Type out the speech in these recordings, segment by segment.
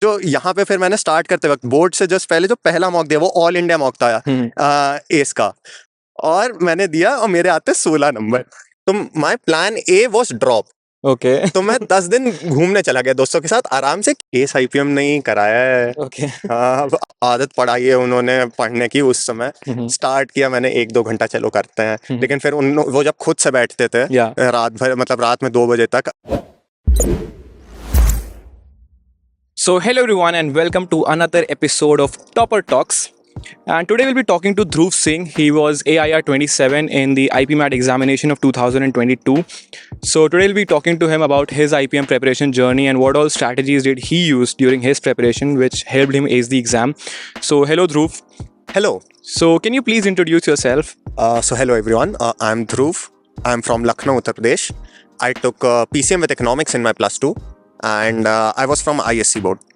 जो यहाँ पे फिर मैंने स्टार्ट करते वक्त बोर्ड से जस्ट पहले जो पहला मॉक दिया वो ऑल इंडिया मॉक था एस का, और मैंने दिया और मेरे आते 16 नंबर। तो my plan A was drop. Okay तो मैं 10 दिन घूमने चला गया दोस्तों के साथ आराम से। केस आईपीएम नहीं कराया है। ओके हाँ, अब आदत पड़ाई है उन्होंने पढ़ने की। उस समय स्टार्ट किया मैंने 1-2 घंटा चलो करते हैं, लेकिन फिर वो जब खुद से बैठते थे या रात भर, मतलब रात में 2 बजे तक। So, hello everyone, and welcome to another episode of Topper Talks. And today we'll be talking to Dhruv Singh. He was AIR 27 in the IPMAT examination of 2022. So, today we'll be talking to him about his IPM preparation journey and what all strategies did he use during his preparation, which helped him ace the exam. So, hello Dhruv. Hello. So, can you please introduce yourself? So hello everyone. I'm Dhruv. I'm from Lucknow, Uttar Pradesh. I took PCM with economics in my +2, and I was from ISC board.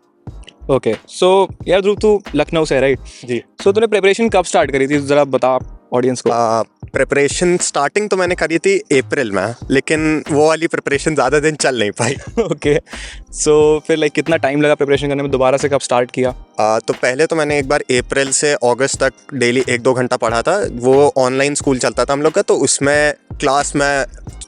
Okay so यार ध्रुव, तू लखनऊ से है right? जी। सो तूने preparation कब start करी थी, जरा बता ऑडियंस को। प्रिपरेशन स्टार्टिंग तो मैंने करी थी अप्रैल में, लेकिन वो वाली प्रिपरेशन ज़्यादा दिन चल नहीं पाई। ओके सो फिर लाइक कितना टाइम लगा प्रिपरेशन करने में, दोबारा से कब स्टार्ट किया? तो पहले तो मैंने एक बार अप्रैल से अगस्त तक डेली 1-2 घंटा पढ़ा था। वो ऑनलाइन स्कूल चलता था हम लोग का, तो उसमें क्लास में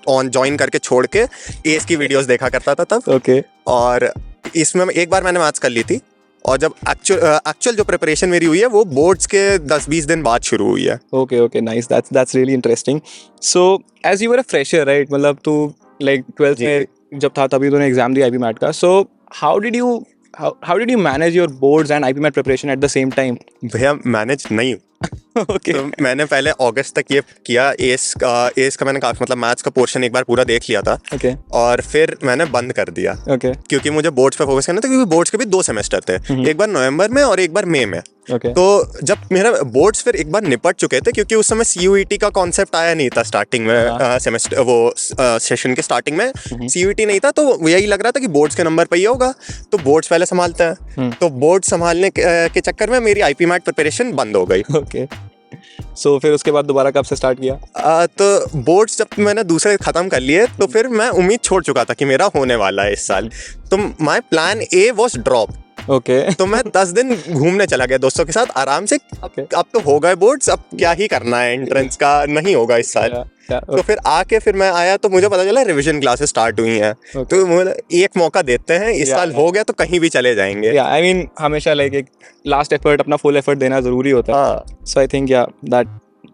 ज्वाइन करके छोड़ के एस की वीडियोस देखा करता था तब। ओके और इसमें एक बार मैंने मैथ्स कर ली थी, और जब एक्चुअल जो प्रिपरेशन मेरी हुई है वो बोर्ड्स के 10-20 दिन बाद शुरू हुई है। Okay nice, that's really interesting. So as you were a fresher right, मतलब तू लाइक 12th में जब था तभी तूने एग्जाम दिया आईपीमैट का। So how did you manage your boards and IPMAT preparation at the same time? भैया मैनेज नहीं। ओके तो मैंने पहले अगस्त तक ये किया। एस का मैंने काफी, मतलब मैथ्स का पोर्शन एक बार पूरा देख लिया था। ओके और फिर मैंने बंद कर दिया, ओके क्योंकि मुझे बोर्ड्स पे फोकस करना था, क्योंकि बोर्ड्स के भी 2 सेमेस्टर थे, एक बार नवंबर में और एक बार मई में। ओके तो जब मेरा बोर्ड्स फिर एक बार निपट चुके थे, क्योंकि उस समय CUET का कॉन्सेप्ट आया नहीं था स्टार्टिंग में, सेमेस्टर वो सेशन के स्टार्टिंग में CUET नहीं था, तो यही लग रहा था कि बोर्ड्स के नंबर पे ही होगा, तो बोर्ड्स पहले संभालते हैं। तो बोर्ड संभालने के चक्कर में मेरी IPMAT प्रिपरेशन बंद हो गई। ओके सो फिर उसके बाद दोबारा कब से स्टार्ट किया? तो बोर्ड्स जब मैंने दूसरे खत्म कर लिए, तो फिर मैं उम्मीद छोड़ चुका था कि मेरा होने वाला है इस साल। तो my plan A was drop. Okay तो मैं 10 दिन घूमने चला गया दोस्तों के साथ आराम से। अब तो हो गए बोर्ड्स, अब क्या ही करना है, एंट्रेंस का नहीं होगा इस साल। तो फिर आके फिर मैं आया तो मुझे पता चला रिवीजन क्लासेस स्टार्ट हुई हैं। तो मुझे एक मौका देते हैं, इस साल हो गया तो कहीं भी चले जाएंगे। आई मीन हमेशा लाइक एक लास्ट एफर्ट, अपना फुल एफर्ट देना जरूरी होता है। So I think that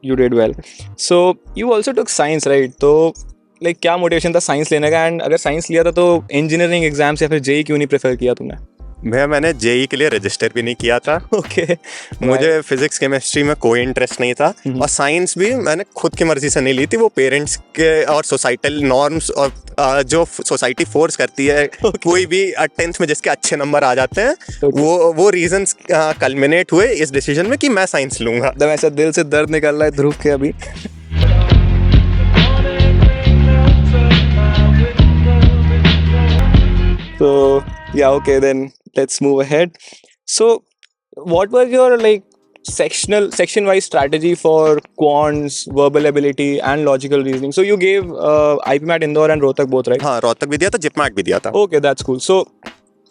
you did well. So you also took science right? तो लाइक क्या मोटिवेशन था साइंस लेने का, एंड अगर साइंस लिया था तो इंजीनियरिंग एग्जाम्स या फिर जेई क्यों नहीं प्रेफर किया तुमने? भैया मैंने जेई के लिए रजिस्टर भी नहीं किया था। ओके मुझे फिजिक्स केमिस्ट्री में कोई इंटरेस्ट नहीं था, और साइंस भी मैंने खुद की मर्जी से नहीं ली थी। वो पेरेंट्स के और सोसाइटल नॉर्म्स और जो सोसाइटी फोर्स करती है, कोई भी 10th में जिसके अच्छे नंबर आ जाते हैं, वो रीजंस कल्मिनेट हुए इस डिसीजन में कि मैं साइंस लूंगा। एकदम ऐसा दिल से दर्द निकल रहा है ध्रुव के अभी। So yeah, okay, then let's move ahead. So what was your like section wise strategy for quants, verbal ability and logical reasoning? So you gave IPMAT Indore and Rohtak both, right? हाँ, रोहतक भी दिया था, जिपमैट भी दिया था। Okay, that's cool. So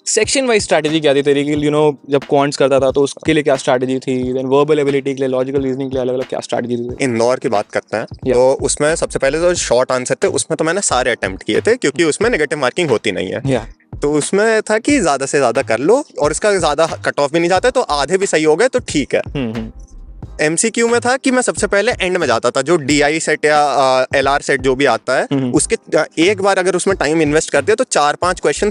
section wise strategy क्या थी तेरी? यू नो जब क्वांट्स करता था तो उसके लिए क्या स्ट्रैटेजी थी, देन वर्बल एबिलिटी के लिए, लॉजिकल रीजनिंग के लिए अलग अलग क्या स्ट्रैटेजी थी? इंदौर की बात करते हैं तो उसमें सबसे पहले तो शॉर्ट आंसर थे, उसमें तो मैंने सारे अटेम्प्ट किए थे, क्योंकि उसमें नेगेटिव मार्किंग होती नहीं है। तो उसमें था कि ज़्यादा से ज़्यादा कर लो, और इसका ज़्यादा कट ऑफ भी नहीं जाता है, तो आधे भी सही हो गए तो ठीक है। MCQ में था कि मैं सबसे पहले एंड में जाता था, जो DI सेट या LR सेट जो भी आता है, उसके एक बार अगर उसमें टाइम इन्वेस्ट कर दिया तो 4-5 क्वेश्चन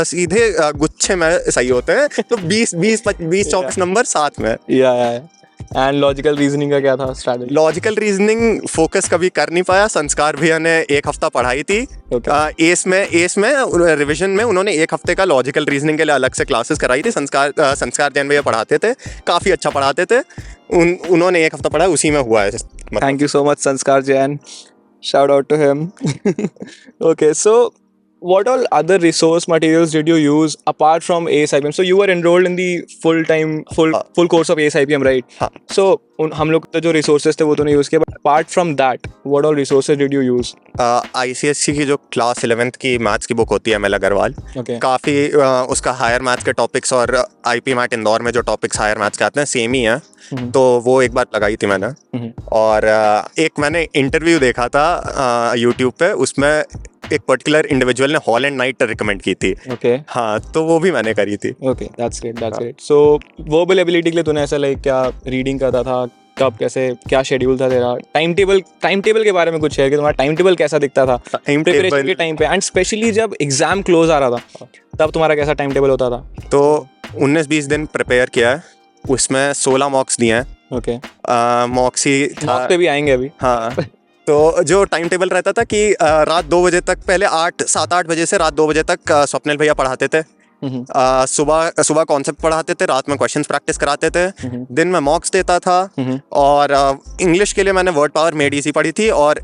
सीधे गुच्छे में सही होते हैं, तो 20-24 नंबर साथ में। एंड लॉजिकल रीजनिंग का क्या था स्ट्रैटेजी? लॉजिकल रीजनिंग फोकस कभी कर नहीं पाया। संस्कार भैया ने 1 हफ्ता पढ़ाई थी। एस में रिवीजन में उन्होंने 1 हफ्ते का लॉजिकल रीजनिंग के लिए अलग से क्लासेस कराई थी। संस्कार जैन भैया पढ़ाते थे, काफ़ी अच्छा पढ़ाते थे। उन्होंने 1 हफ्ता पढ़ा, उसी में हुआ है। Thank you so much Sanskar Jain, shout out to him. Okay so what all other resource materials did you use apart from ASIPM? So you were enrolled in the full course of ASIPM, right? हाँ. So हम लोग तो जो resources थे वो तो नहीं use किए, but apart from that, what all resources did you use? ICSE की जो क्लास 11th की मैथ्स की बुक होती है ML अग्रवाल, Okay. काफ़ी उसका हायर मैथ्स के टॉपिक्स और IP मैट इंदौर में जो टॉपिक्स हायर मैथ्स के आते हैं सेम ही है, तो वो एक बार लगाई थी मैंने. और एक मैंने इंटरव्यू देखा था यूट्यूब पे, उसमें एक पर्टिकुलर इंडिविजुअल ने हॉल एंड नाइट रिकमेंड की थी. Okay. हाँ, तो वो भी मैंने करी थी. Okay, that's great. That's great. So verbal ability के लिए तूने ऐसा लाइक क्या रीडिंग करता था, कब कैसे क्या शेड्यूल था तेरा, टाइम टेबल के बारे में कुछ शेयर कि तुम्हारा टाइम टेबल कैसा दिखता था प्रिपरेशन के टाइम पे, एंड स्पेशली जब एग्जाम क्लोज आ रहा था तब तुम्हारा कैसा टाइम टेबल होता था? तो 19-20 दिन प्रिपेयर किया है, उसमें 16 मॉक्स दिए हैं. ओके, मॉक्स ही मॉक पे भी आएंगे अभी. हाँ. तो जो टाइम टेबल रहता था कि रात 2 बजे तक, पहले 7-8 बजे से रात 2 बजे तक स्वप्निल भैया पढ़ाते थे. सुबह कॉन्सेप्ट पढ़ाते थे, रात में क्वेश्चंस प्रैक्टिस कराते थे, दिन में मॉक्स देता था. और इंग्लिश के लिए मैंने वर्ड पावर मेड इजी पढ़ी थी, और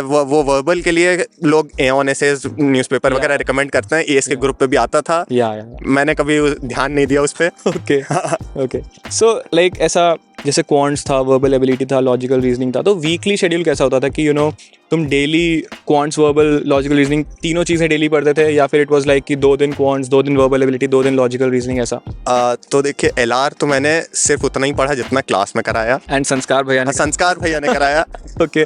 वो वर्बल के लिए लोग एऑन एसेज न्यूज़पेपर वगैरह रिकमेंड करते हैं, एस के ग्रुप पे भी आता था. मैंने कभी ध्यान नहीं दिया उस पे. Okay okay. सो लाइक ऐसा जैसे क्वांट्स था, वर्बल एबिलिटी था, लॉजिकल रीजनिंग था, तो वीकली शेड्यूल कैसा होता था कि तुम daily quants, verbal, logical reasoning तीनों चीज़ें डेली पढ़ते थे, या फिर इट वाज लाइक कि 2 दिन क्वांट्स, 2 दिन वर्बल एबिलिटी, 2 दिन लॉजिकल रीजनिंग ऐसा? तो देखिए, LR तो मैंने सिर्फ उतना ही पढ़ा जितना क्लास में कराया. एंड संस्कार भैया ने कराया. ओके.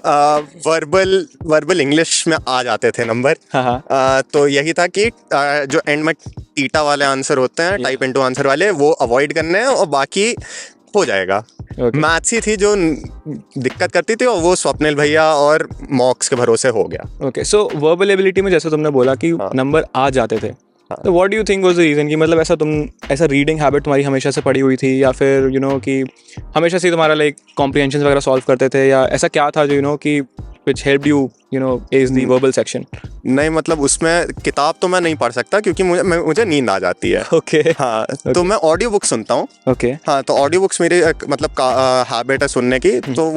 वर्बल इंग्लिश में आ जाते थे नंबर. तो यही था कि जो एंड में टीटा वाले आंसर होते हैं, टाइप इनटू आंसर वाले, वो अवॉइड करने हैं और बाकी हो जाएगा. मैथ्स ही थी जो दिक्कत करती थी, और वो स्वप्निल भैया और मॉक्स के भरोसे हो गया. ओके. सो वर्बल एबिलिटी में जैसे तुमने बोला कि नंबर आ जाते थे, तो what do you think was the reason कि मतलब ऐसा रीडिंग हैबिट तुम्हारी हमेशा से पड़ी हुई थी, या फिर कि हमेशा से तुम्हारा लाइक कॉम्प्रिहेंशन वगैरह सॉल्व करते थे, या ऐसा क्या था जो कि which helped you ace the verbal section? नहीं, मतलब उसमें किताब तो मैं नहीं पढ़ सकता क्योंकि मुझे नींद आ जाती है. ओके. हाँ, तो मैं ऑडियो बुक सुनता हूँ. ओके. हाँ, तो ऑडियो बुक्स मेरी मतलब हैबिट है सुनने की, तो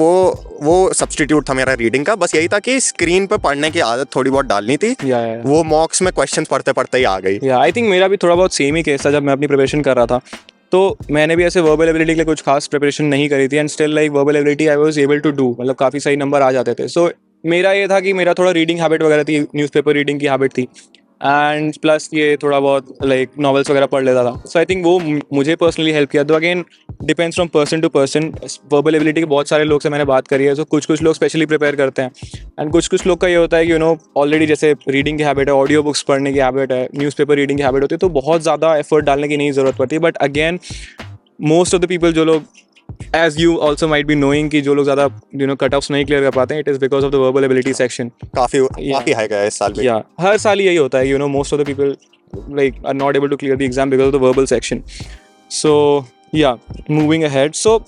वो सब्स्टिट्यूट था मेरा रीडिंग का. बस यही था कि स्क्रीन पे पढ़ने की आदत थोड़ी बहुत डालनी थी. वो मॉक्स में क्वेश्चन पढ़ते पढ़ते ही आ गई. आई थिंक मेरा भी थोड़ा बहुत सेम ही केस था जब मैं अपनी प्रिपरेशन कर रहा था. तो मैंने भी ऐसे वर्बल एबिलिटी के लिए कुछ खास प्रिपरेशन नहीं करी थी, and still like verbal ability I was able to do, मतलब काफ़ी सही नंबर आ जाते थे. सो मेरा ये था कि मेरा थोड़ा रीडिंग हैबिट वगैरह थी, न्यूज़पेपर रीडिंग की हैबिट थी, एंड प्लस ये थोड़ा बहुत लाइक नॉवेल्स वगैरह पढ़ लेता था. सो आई थिंक वो मुझे पर्सनली हेल्प किया. तो again depends from person to person. Verbal ability के बहुत सारे लोग से मैंने बात करी है, तो कुछ लोग स्पेशली प्रिपेयर करते हैं, एंड कुछ लोग का ये होता है कि ऑलरेडी जैसे रीडिंग की हैबिट है, ऑडियो बुक्स पढ़ने की हैबिट है, न्यूज़पेपर रीडिंग की हैबिट होती है, तो बहुत ज़्यादा एफर्ट डालने की नहीं ज़रूरत पड़ती. But again most of the people, जो लोग as you also might be knowing कि जो लोग ज़्यादा कट ऑफ्स नहीं क्लियर कर पाते हैं, it is because of the verbal ability section. काफ़ी हाई गया इस साल भी. हर साल यही होता है, most of the people like are not able to clear the exam because of the verbal section. So moving ahead. So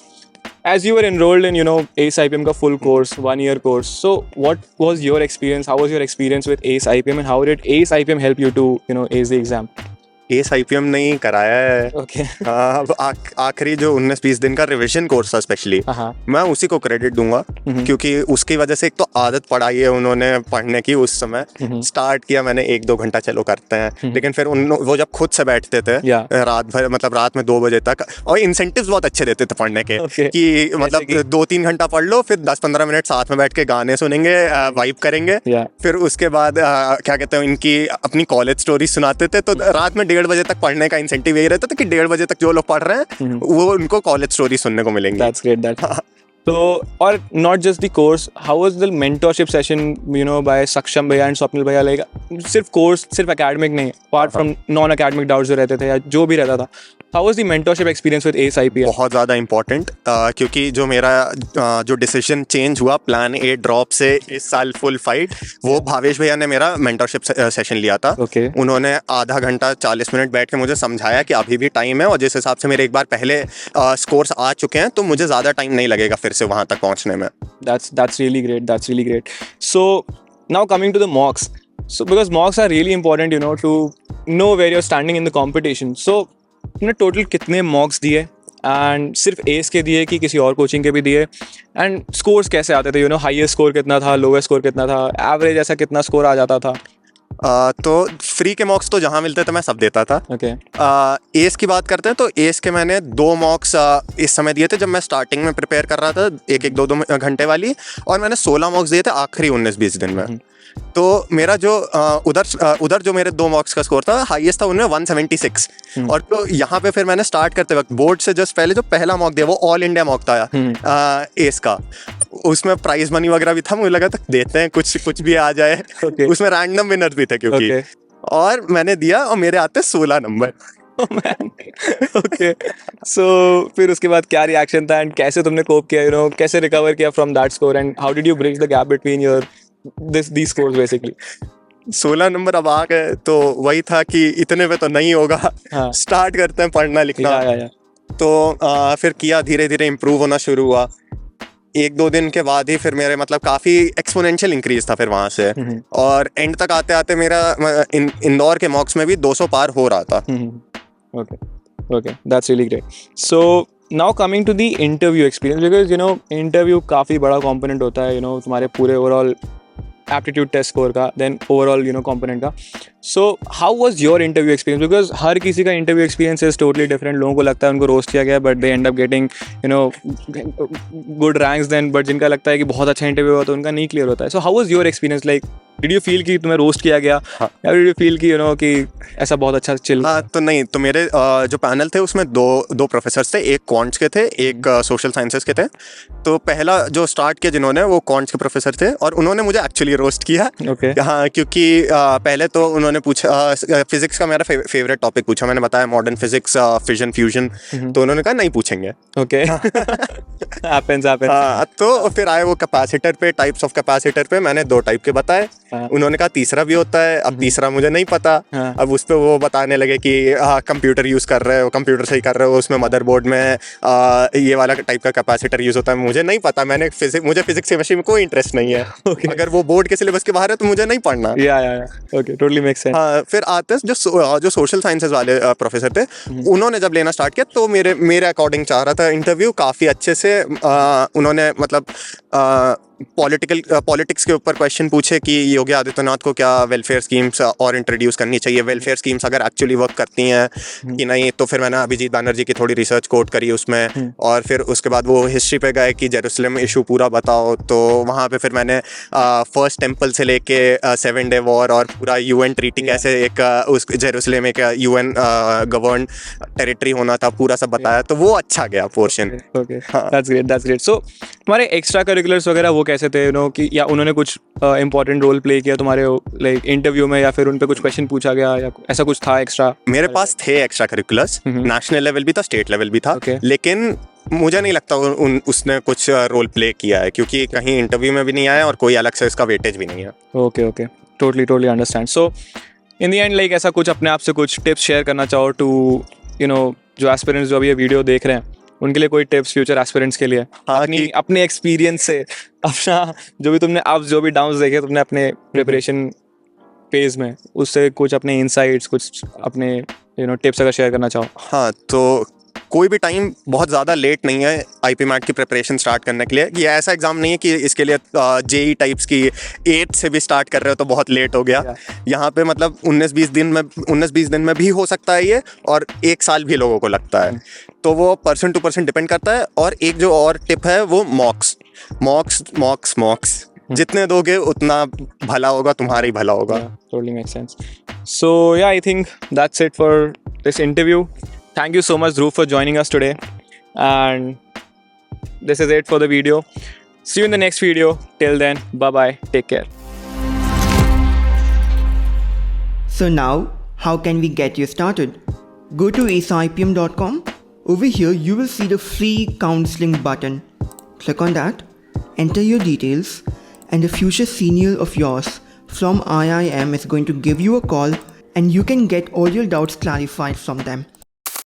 as you were enrolled in ACE IPM का full course, 1-year course, so what was your experience? How was your experience with ACE IPM, and how did ACE IPM help you to ace the exam? ACE IPM नहीं कराया है. Okay. आखिरी जो 19-20 दिन का revision course था specially, मैं उसी को क्रेडिट दूंगा, क्योंकि उसकी वजह से एक तो आदत पड़ाई है उन्होंने पढ़ने की. उस समय स्टार्ट किया मैंने 1-2 घंटा चलो करते हैं, लेकिन फिर वो जब खुद से बैठते थे रात भर, मतलब रात में 2 बजे तक, और इंसेंटिव्स बहुत अच्छे देते थे पढ़ने के, कि मतलब 2-3 घंटा पढ़ लो, फिर 10-15 मिनट साथ में बैठ के गाने सुनेंगे, वाइब करेंगे. फिर उसके बाद क्या कहते हैं, इनकी अपनी कॉलेज स्टोरी सुनाते थे. तो रात में 1:30 बजे तक पढ़ने का इंसेंटिव यही रहता था कि 1:30 बजे तक जो लोग पढ़ रहे हैं वो उनको कॉलेज स्टोरी सुनने को मिलेंगी. That's great. So, or not just the course, how was the mentorship session, by Saksham भैया and Swapnil भैया? Like सिर्फ कोर्स, सिर्फ academic नहीं, apart from non-academic doubts जो रहते थे या जो भी रहता था, how was the mentorship experience with ACE IPM? बहुत ज़्यादा important, क्योंकि जो मेरा जो डिसीजन चेंज हुआ प्लान ए ड्रॉप से इस साल फुल फाइट, वो भावेश भैया ने मेरा मेंटरशिप सेशन लिया था. उन्होंने आधा घंटा 40 मिनट बैठ के मुझे समझाया कि अभी भी टाइम है, और जिस हिसाब से मेरे एक बार पहले स्कोर्स आ चुके हैं, तो मुझे ज़्यादा टाइम नहीं लगेगा फिर से वहाँ तक पहुँचने में. That's really great. That's really great. So now coming to the mocks. So because mocks are really important, to know where you're standing in the competition. So तुमने टोटल कितने मॉक्स दिए, एंड सिर्फ एस के दिए कि किसी और कोचिंग के भी दिए, एंड स्कोर्स कैसे आते थे, हाईएस्ट स्कोर कितना था, लोवेस्ट स्कोर कितना था, एवरेज ऐसा कितना स्कोर आ जाता था? तो फ्री के मॉक्स तो जहाँ मिलते थे मैं सब देता था। ओके। एस की बात करते हैं तो एस के मैंने 2 मॉक्स इस समय दिए थे जब मैं स्टार्टिंग में प्रिपेयर कर रहा था, 1-2 घंटे वाली, और मैंने 16 मॉक्स दिए थे आखिरी 19-20 दिन में। तो मेरा जो उधर जो मेरे 2 मॉक्स का स्कोर था हाईएस्ट था उनमें 176। और तो यहाँ पे फिर मैंने स्टार्ट करते वक्त बोर्ड से जस्ट पहले जो पहला मॉक दिया वो ऑल इंडिया मॉक था एस का। उसमें प्राइज मनी वगैरह भी था, मुझे लगा था देते हैं कुछ भी आ जाए। उसमें रैंडम विनर भी थे क्योंकि और मैंने दिया और मेरे आते 16 नंबर। ओके। सो फिर उसके बाद क्या रिएक्शन था एंड कैसे तुमने कोप किया, कैसे रिकवर किया from that score, and how did you bridge the gap between your these scores basically? 16 number अब आ गए तो वही था कि इतने पे तो नहीं होगा। हाँ। स्टार्ट करते हैं पढ़ना लिखना। या। तो फिर किया, धीरे धीरे इम्प्रूव होना शुरू हुआ। 1-2 दिन के बाद ही फिर मेरे मतलब काफ़ी एक्सपोनेंशियल इंक्रीज था फिर वहाँ से, और एंड तक आते आते मेरा इंदौर के मॉक्स में भी 200 पार हो रहा था। Okay, that's really great. So now coming to the interview experience, because interview काफ़ी बड़ा कॉम्पोनेंट होता है तुम्हारे पूरे ओवरऑल एप्टीट्यूड टेस्ट स्कोर का, देन ओवरऑल कॉम्पोनेंट का। So how was your interview experience? Because हर किसी का interview experience is totally different. लोगों को लगता है उनको रोस्ट किया गया but they end up getting good ranks then, but जिनका लगता है कि बहुत अच्छा इंटरव्यू हुआ तो उनका नहीं क्लियर होता है। सो how was your experience? Like did you feel कि तुम्हें रोस्ट किया गया, या डिड यू फील कि कि ऐसा बहुत अच्छा चिल? तो नहीं, तो मेरे जो पैनल थे उसमें दो प्रोफेसर्स थे, एक क्वांट्स के थे, एक सोशल साइंसेस के थे। तो पहला जो स्टार्ट किया जिन्होंने वो क्वांट्स के प्रोफेसर थे, और उन्होंने मुझे एक्चुअली रोस्ट किया। हाँ, क्योंकि पहले तो उन्होंने पूछा, फिजिक्स का मेरा फेवरेट टॉपिक पूछा, मैंने बताया मॉडर्न फिजिक्स, फिजन फ्यूजन, तो उन्होंने कहा नहीं पूछेंगे। ओके। हैपेंस। हाँ, तो फिर आए वो कैपेसिटर पे, टाइप्स ऑफ कैपेसिटर पे, मैंने 2 टाइप के बताए। उन्होंने कहा तीसरा भी होता है, अब तीसरा मुझे नहीं पता। अब उस पे वो बताने लगे कि कंप्यूटर यूज कर रहे हो, कंप्यूटर सही कर रहे हो, उसमें मदरबोर्ड में ये वाला टाइप का कैपेसिटर यूज होता है। मुझे नहीं पता, मुझे फिजिक्स केमिस्ट्री में कोई इंटरेस्ट नहीं है। अगर वो बोर्ड के सिलेबस के बाहर है तो मुझे नहीं पढ़ना। Okay, totally makes sense. हाँ, फिर आते हैं जो सोशल साइंसेस वाले प्रोफेसर थे, उन्होंने जब लेना स्टार्ट किया तो मेरे अकॉर्डिंग चाह रहा था इंटरव्यू काफ़ी अच्छे से। उन्होंने मतलब पॉलिटिक्स के ऊपर क्वेश्चन पूछे कि योगी आदित्यनाथ को क्या वेलफेयर स्कीम्स और इंट्रोड्यूस करनी चाहिए, वेलफेयर स्कीम्स अगर एक्चुअली वर्क करती हैं कि नहीं। तो फिर मैंने अभिजीत बैनर्जी की थोड़ी रिसर्च कोट करी उसमें, और फिर उसके बाद वो हिस्ट्री पे गए कि जेरूसलम इशू पूरा बताओ। तो वहाँ पे फिर मैंने फर्स्ट टेम्पल से लेके 7 डे वॉर और पूरा UN ट्रीटी कैसे एक उस जेरूसलम एक UN गवर्न टेरिटरी होना था, पूरा सब बताया। तो वो अच्छा गया पोर्शन। That's great. सो तुम्हारे एक्स्ट्रा करिकुलर्स वगैरह वो कैसे थे, कि या उन्होंने कुछ इंपॉर्टेंट रोल प्ले किया तुम्हारे लाइक इंटरव्यू में, या फिर उन पे कुछ क्वेश्चन पूछा गया, या ऐसा कुछ था एक्स्ट्रा? मेरे पास थे एक्स्ट्रा करिकुलर्स, नेशनल लेवल भी था, स्टेट लेवल भी था, लेकिन मुझे नहीं लगता उसने कुछ रोल प्ले किया है, क्योंकि कहीं इंटरव्यू में भी नहीं आया और कोई अलग से इसका वेटेज भी नहीं है। Okay, totally understand. So in the end like ऐसा कुछ अपने आप से कुछ टिप्स शेयर करना चाहो टू जो एस्पिरेंट्स जो अभी ये वीडियो देख रहे हैं, उनके लिए कोई टिप्स फ्यूचर एस्पिरेंट्स के लिए? हाँ, अपने एक्सपीरियंस से, अपना जो भी तुमने अप्स जो भी डाउन्स देखे तुमने अपने प्रिपरेशन फेज में, उससे कुछ अपने इनसाइट्स, कुछ अपने टिप्स अगर शेयर करना चाहो। हाँ, तो कोई भी टाइम बहुत ज़्यादा लेट नहीं है IP मैट की प्रिपरेशन स्टार्ट करने के लिए। ये ऐसा एग्ज़ाम नहीं है कि इसके लिए JEE टाइप्स की 8 से भी स्टार्ट कर रहे हो तो बहुत लेट हो गया। यहाँ पे मतलब 19-20 दिन में भी हो सकता है ये, और 1 साल भी लोगों को लगता है। तो वो पर्सन टू पर्सन डिपेंड करता है। और एक जो और टिप है वो मॉक्स जितने दोगे उतना भला होगा, तुम्हारा ही भला होगा। Totally makes sense. So yeah, I think that's it for this interview. Thank you so much, Dhruv, for joining us today. And this is it for the video. See you in the next video. Till then, bye-bye. Take care. So now, how can we get you started? Go to asaipm.com. Over here, you will see the free counseling button. Click on that, enter your details, and a future senior of yours from IIM is going to give you a call, and you can get all your doubts clarified from them.